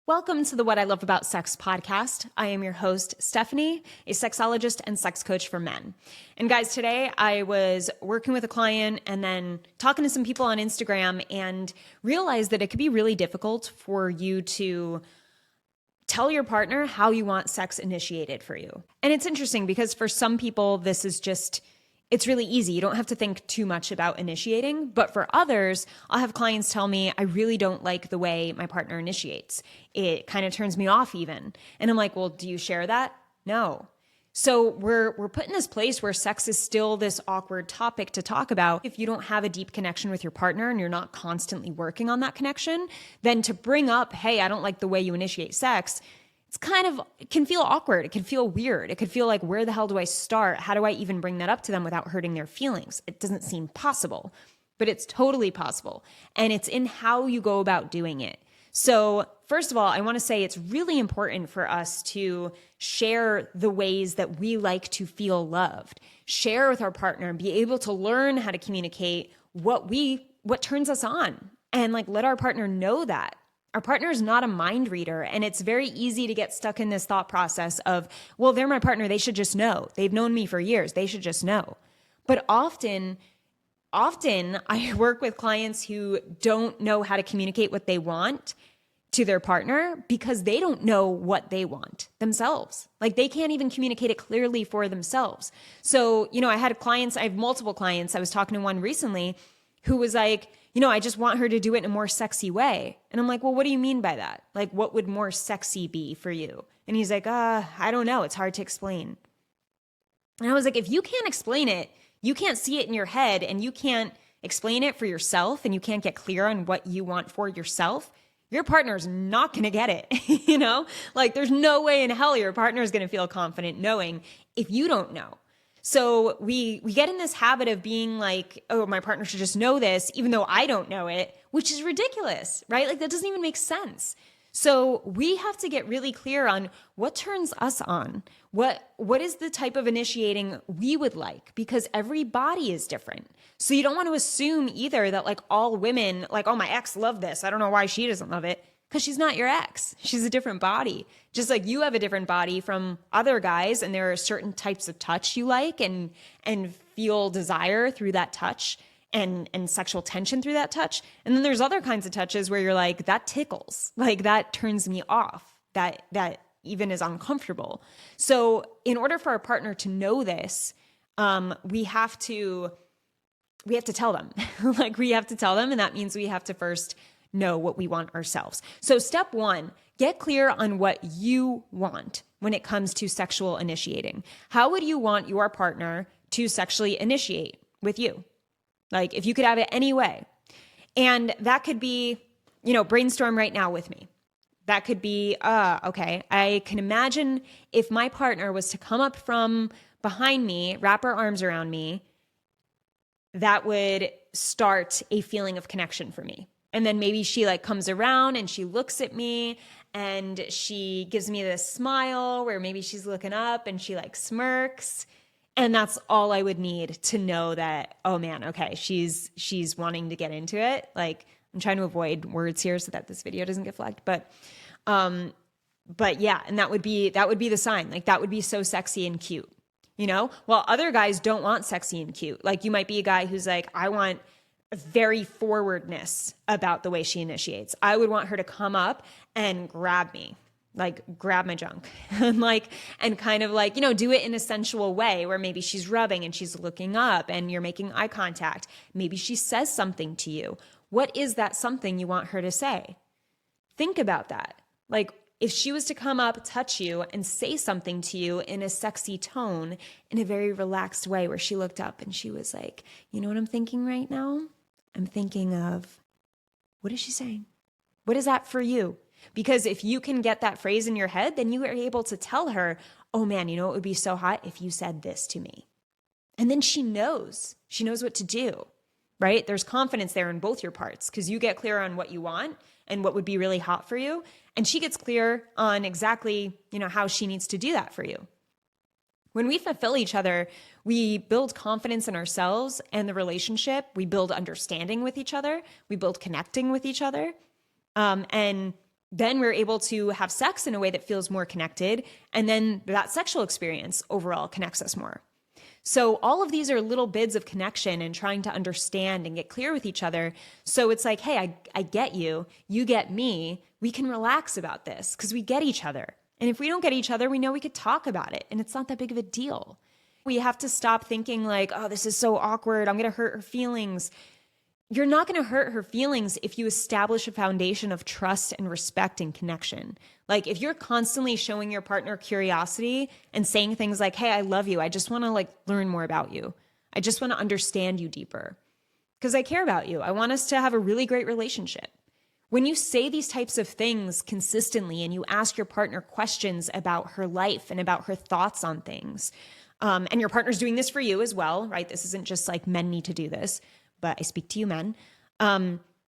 Welcome to the What I Love About Sex podcast. I am your host, Stephanie, a sexologist and sex coach for men. And guys, today I was working with a client and then talking to some people on Instagram and realized that it could be really difficult for you to tell your partner how you want sex initiated for you. And it's interesting because for some people, this is just it's really easy. You don't have to think too much about initiating. But for others, I'll have clients tell me, I really don't like the way my partner initiates. It kind of turns me off even. And I'm like, well, do you share that? No. So we're put in this place where sex is still this awkward topic to talk about. If you don't have a deep connection with your partner and you're not constantly working on that connection, then to bring up, hey, I don't like the way you initiate sex, it can feel awkward. It can feel weird. It could feel like, where the hell do I start? How do I even bring that up to them without hurting their feelings? It doesn't seem possible, but it's totally possible. And it's in how you go about doing it. So first of all, I want to say it's really important for us to share the ways that we like to feel loved, share with our partner, and be able to learn how to communicate what turns us on, and let our partner know that. Our partner is not a mind reader, and it's very easy to get stuck in this thought process of, well, they're my partner. They should just know. They've known me for years. They should just know. But often I work with clients who don't know how to communicate what they want to their partner because they don't know what they want themselves. They can't even communicate it clearly for themselves. So, I have multiple clients. I was talking to one recently who was like, I just want her to do it in a more sexy way. And I'm like, well, what do you mean by that? What would more sexy be for you? And he's like, I don't know. It's hard to explain. And I was like, if you can't explain it, you can't see it in your head, and you can't explain it for yourself, and you can't get clear on what you want for yourself, your partner's not going to get it. There's no way in hell your partner is going to feel confident knowing if you don't know. So we get in this habit of being like, oh, my partner should just know this, even though I don't know it, which is ridiculous, right? That doesn't even make sense. So we have to get really clear on what turns us on. What is the type of initiating we would like? Because every body is different. So you don't want to assume either that all women, oh, my ex loved this. I don't know why she doesn't love it. Because she's not your ex. She's a different body. Just like you have a different body from other guys, and there are certain types of touch you like and feel desire through that touch and sexual tension through that touch. And then there's other kinds of touches where you're like, that tickles. That turns me off. That even is uncomfortable. So in order for our partner to know this, we have to tell them. We have to tell them, and that means we have to first know what we want ourselves. So step one, get clear on what you want when it comes to sexual initiating. How would you want your partner to sexually initiate with you? If you could have it any way. And that could be, brainstorm right now with me. That could be, okay, I can imagine if my partner was to come up from behind me, wrap her arms around me, that would start a feeling of connection for me. And then maybe she comes around and she looks at me and she gives me this smile where maybe she's looking up and she smirks. And that's all I would need to know that, oh man, okay, she's wanting to get into it. I'm trying to avoid words here so that this video doesn't get flagged. But yeah, and that would be the sign. That would be so sexy and cute, While other guys don't want sexy and cute. You might be a guy who's like, I want very forwardness about the way she initiates. I would want her to come up and grab me, grab my junk and kind of do it in a sensual way where maybe she's rubbing and she's looking up and you're making eye contact. Maybe she says something to you. What is that something you want her to say? Think about that. If she was to come up, touch you, and say something to you in a sexy tone, in a very relaxed way where she looked up and she was like, you know what I'm thinking right now? I'm thinking of, what is she saying? What is that for you? Because if you can get that phrase in your head, then you are able to tell her, oh man, it would be so hot if you said this to me. And then she knows what to do, right? There's confidence there in both your parts because you get clear on what you want and what would be really hot for you. And she gets clear on exactly, how she needs to do that for you. When we fulfill each other, we build confidence in ourselves and the relationship. We build understanding with each other. We build connecting with each other. And then we're able to have sex in a way that feels more connected. And then that sexual experience overall connects us more. So all of these are little bits of connection and trying to understand and get clear with each other. So it's like, hey, I get you, you get me. We can relax about this because we get each other. And if we don't get each other, we know we could talk about it and it's not that big of a deal. We have to stop thinking like, oh, this is so awkward, I'm going to hurt her feelings. You're not going to hurt her feelings if you establish a foundation of trust and respect and connection. Like if you're constantly showing your partner curiosity and saying things like, hey, I love you. I just want to like learn more about you. I just want to understand you deeper because I care about you. I want us to have a really great relationship. When you say these types of things consistently and you ask your partner questions about her life and about her thoughts on things, and your partner's doing this for you as well, right? This isn't just like men need to do this, but I speak to you men.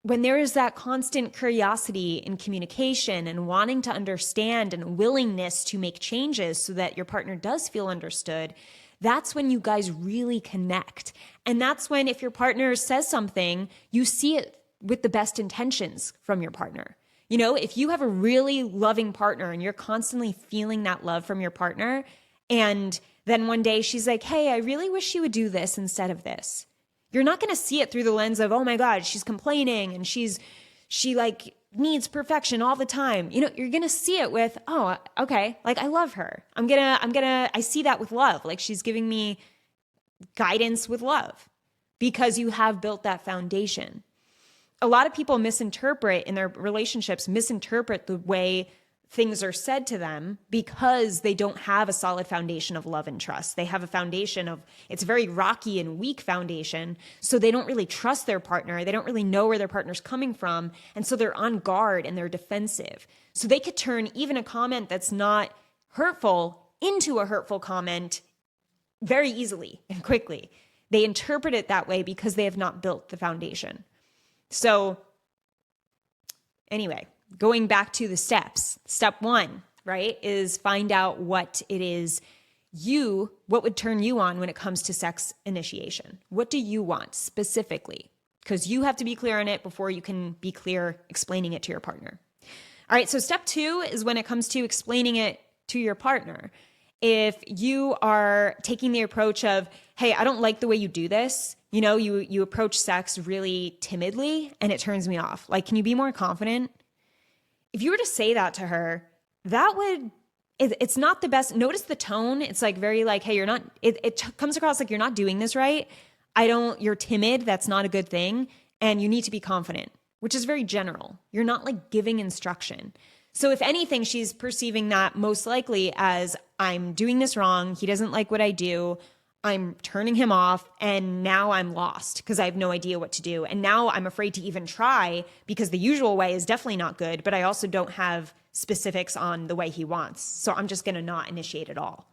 When there is that constant curiosity and communication and wanting to understand and willingness to make changes so that your partner does feel understood, that's when you guys really connect. And that's when if your partner says something, you see it with the best intentions from your partner. You know, if you have a really loving partner and you're constantly feeling that love from your partner, and then one day she's like, hey, I really wish you would do this instead of this. You're not going to see it through the lens of, oh my God, she's complaining and she like needs perfection all the time. You know, you're going to see it with, oh, okay, like I love her. I see that with love. Like she's giving me guidance with love because you have built that foundation. A lot of people misinterpret in their relationships, misinterpret the way things are said to them because they don't have a solid foundation of love and trust. They have a foundation of, it's a very rocky and weak foundation. So they don't really trust their partner. They don't really know where their partner's coming from. And so they're on guard and they're defensive. So they could turn even a comment that's not hurtful into a hurtful comment very easily and quickly. They interpret it that way because they have not built the foundation. So anyway, going back to the steps, step 1, right, is find out what it is what would turn you on when it comes to sex initiation. What do you want specifically? Because you have to be clear on it before you can be clear explaining it to your partner. All right, so step 2 is when it comes to explaining it to your partner. If you are taking the approach of, hey, I don't like the way you do this, you know, you approach sex really timidly and it turns me off. Like, can you be more confident? If you were to say that to her, it's not the best. Notice the tone. It's like very like, hey, it comes across like you're not doing this right. You're timid. That's not a good thing. And you need to be confident, which is very general. You're not like giving instruction. So if anything, she's perceiving that most likely as I'm doing this wrong. He doesn't like what I do. I'm turning him off and now I'm lost because I have no idea what to do. And now I'm afraid to even try because the usual way is definitely not good, but I also don't have specifics on the way he wants. So I'm just going to not initiate at all.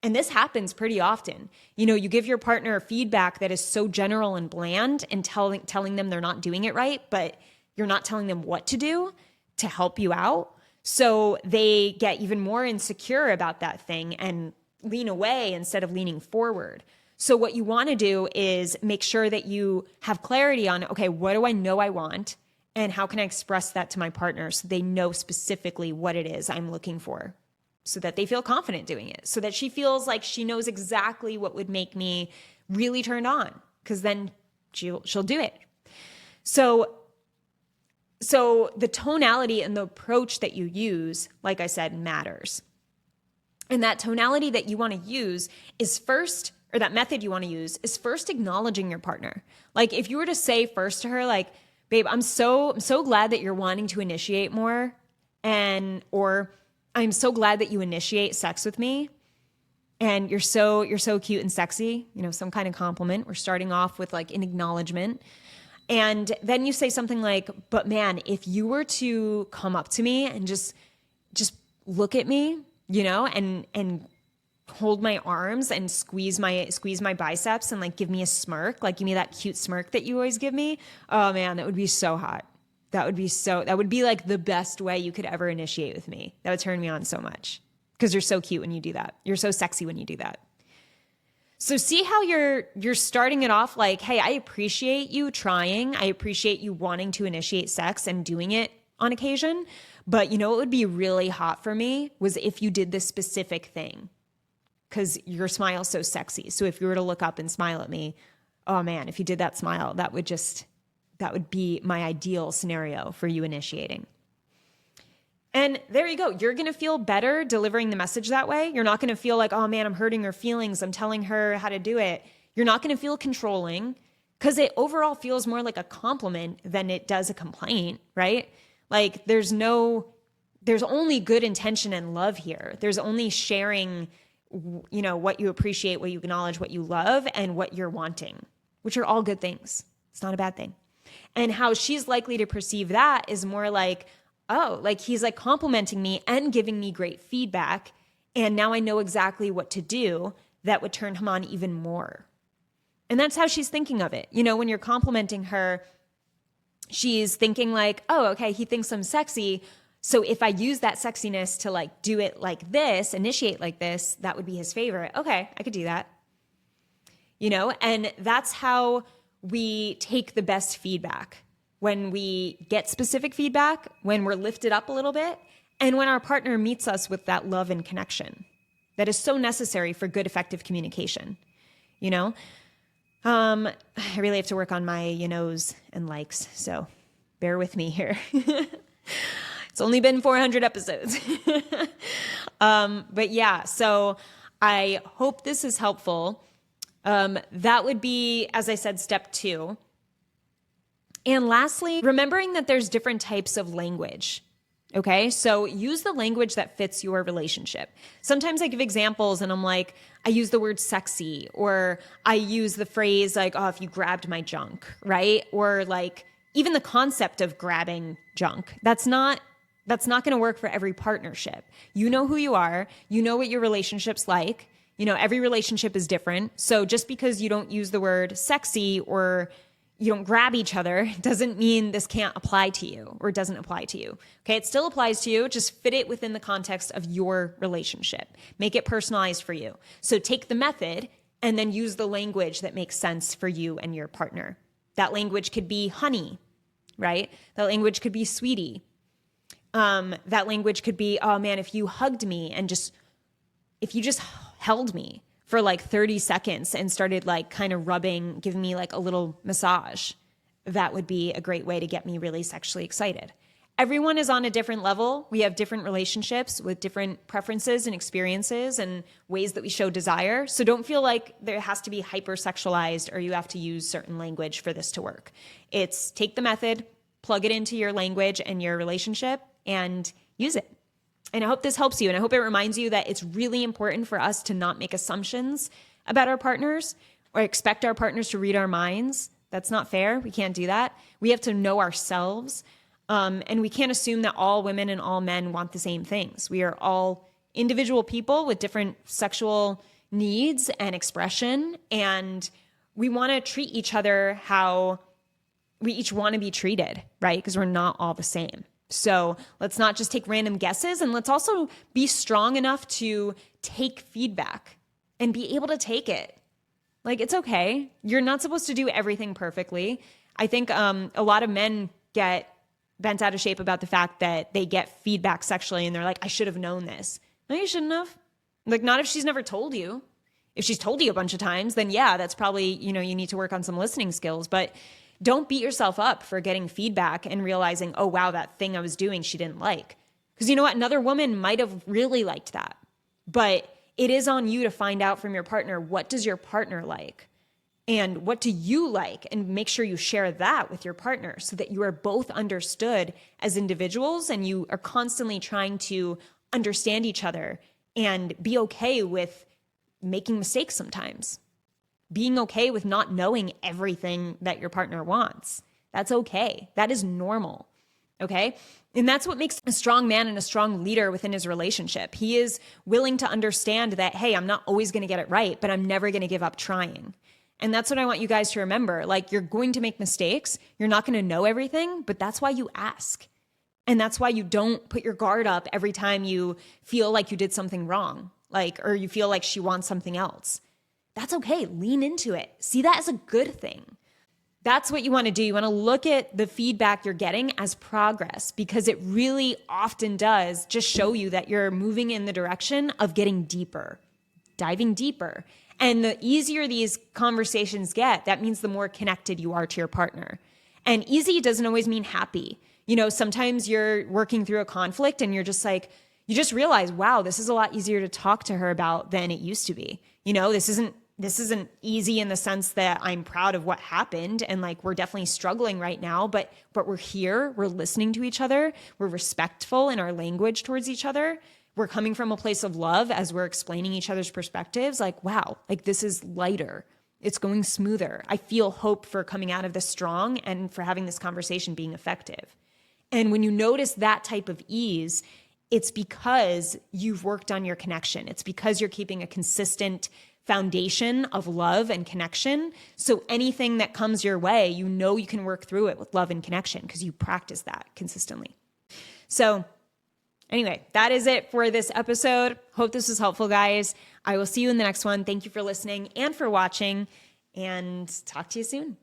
And this happens pretty often. You know, you give your partner feedback that is so general and bland and telling them they're not doing it right, but you're not telling them what to do to help you out. So they get even more insecure about that thing and lean away instead of leaning forward. So what you want to do is make sure that you have clarity on, okay, what do I know I want? And how can I express that to my partner so they know specifically what it is I'm looking for so that they feel confident doing it, so that she feels like she knows exactly what would make me really turned on, because then she'll do it. So the tonality and the approach that you use, like I said, matters. And that tonality that you want to use is first, or that method you want to use is first acknowledging your partner. Like if you were to say first to her, like, babe, I'm so glad that you're wanting to initiate more, or I'm so glad that you initiate sex with me, and you're so cute and sexy, you know, some kind of compliment. We're starting off with like an acknowledgement. And then you say something like, but man, if you were to come up to me and just look at me, you know, and hold my arms and squeeze my biceps and like give me a smirk, like give me that cute smirk that you always give me. Oh man, that would be so hot. That would be like the best way you could ever initiate with me. That would turn me on so much because you're so cute when you do that. You're so sexy when you do that. So see how you're starting it off like, hey, I appreciate you trying. I appreciate you wanting to initiate sex and doing it on occasion, But you know what would be really hot for me was if you did this specific thing, because your smile's so sexy. So if you were to look up and smile at me, oh man, if you did that smile, that would be my ideal scenario for you initiating. And there you go. You're going to feel better delivering the message that way. You're not going to feel like, oh man, I'm hurting her feelings. I'm telling her how to do it. You're not going to feel controlling because it overall feels more like a compliment than it does a complaint, right? Like there's only good intention and love here. There's only sharing, what you appreciate, what you acknowledge, what you love, and what you're wanting, which are all good things. It's not a bad thing. And how she's likely to perceive that is more like, oh, like he's like complimenting me and giving me great feedback. And now I know exactly what to do that would turn him on even more. And that's how she's thinking of it. When you're complimenting her, she's thinking like, oh, okay, he thinks I'm sexy. So if I use that sexiness to like do it like this, initiate like this, that would be his favorite. Okay, I could do that. And that's how we take the best feedback. When we get specific feedback, when we're lifted up a little bit, and when our partner meets us with that love and connection that is so necessary for good, effective communication. I really have to work on my knows and likes, so bear with me here. It's only been 400 episodes. But yeah, so I hope this is helpful. That would be, as I said, step 2. And lastly, remembering that there's different types of language. Okay, so use the language that fits your relationship. Sometimes I give examples and I'm like, I use the word sexy, or I use the phrase like, oh, if you grabbed my junk, right? Or like even the concept of grabbing junk. That's not going to work for every partnership. You know who you are. You know what your relationship's like. Every relationship is different. So just because you don't use the word sexy or you don't grab each other doesn't mean this can't apply to you or doesn't apply to you. Okay, it still applies to you. Just fit it within the context of your relationship. Make it personalized for you. So take the method and then use the language that makes sense for you and your partner. That language could be honey, right? That language could be sweetie. That language could be, oh man, if you hugged me and if you just held me for like 30 seconds and started like kind of giving me like a little massage, that would be a great way to get me really sexually excited. Everyone is on a different level. We have different relationships with different preferences and experiences and ways that we show desire. So don't feel like there has to be hypersexualized or you have to use certain language for this to work. It's take the method, plug it into your language and your relationship and use it. And I hope this helps you. And I hope it reminds you that it's really important for us to not make assumptions about our partners or expect our partners to read our minds. That's not fair. We can't do that. We have to know ourselves. And we can't assume that all women and all men want the same things. We are all individual people with different sexual needs and expression. And we want to treat each other how we each want to be treated, right? Because we're not all the same. So let's not just take random guesses, and let's also be strong enough to take feedback and be able to take it. Like, it's okay. You're not supposed to do everything perfectly. I think a lot of men get bent out of shape about the fact that they get feedback sexually and they're like, I should have known this. No, you shouldn't have. Like, not if she's never told you. If she's told you a bunch of times, then yeah, that's probably, you need to work on some listening skills. But don't beat yourself up for getting feedback and realizing, oh, wow, that thing I was doing, she didn't like. Because you know what? Another woman might have really liked that. But it is on you to find out from your partner, what does your partner like? And what do you like? And make sure you share that with your partner so that you are both understood as individuals and you are constantly trying to understand each other and be okay with making mistakes sometimes. Being okay with not knowing everything that your partner wants. That's okay. That is normal. Okay? And that's what makes a strong man and a strong leader within his relationship. He is willing to understand that, hey, I'm not always going to get it right, but I'm never going to give up trying. And that's what I want you guys to remember. Like, you're going to make mistakes. You're not going to know everything, but that's why you ask. And that's why you don't put your guard up every time you feel like you did something wrong, or you feel like she wants something else. That's okay. Lean into it. See that as a good thing. That's what you want to do. You want to look at the feedback you're getting as progress, because it really often does just show you that you're moving in the direction of getting deeper, diving deeper. And the easier these conversations get, that means the more connected you are to your partner. And easy doesn't always mean happy. Sometimes you're working through a conflict and you're just like, you just realize, wow, this is a lot easier to talk to her about than it used to be. This isn't easy in the sense that I'm proud of what happened and like we're definitely struggling right now, but we're here, we're listening to each other, we're respectful in our language towards each other. We're coming from a place of love as we're explaining each other's perspectives. Like, wow, like this is lighter. It's going smoother. I feel hope for coming out of this strong and for having this conversation being effective. And when you notice that type of ease, it's because you've worked on your connection. It's because you're keeping a consistent foundation of love and connection. So anything that comes your way, you can work through it with love and connection because you practice that consistently. So anyway, that is it for this episode. Hope this was helpful, guys. I will see you in the next one. Thank you for listening and for watching, and talk to you soon.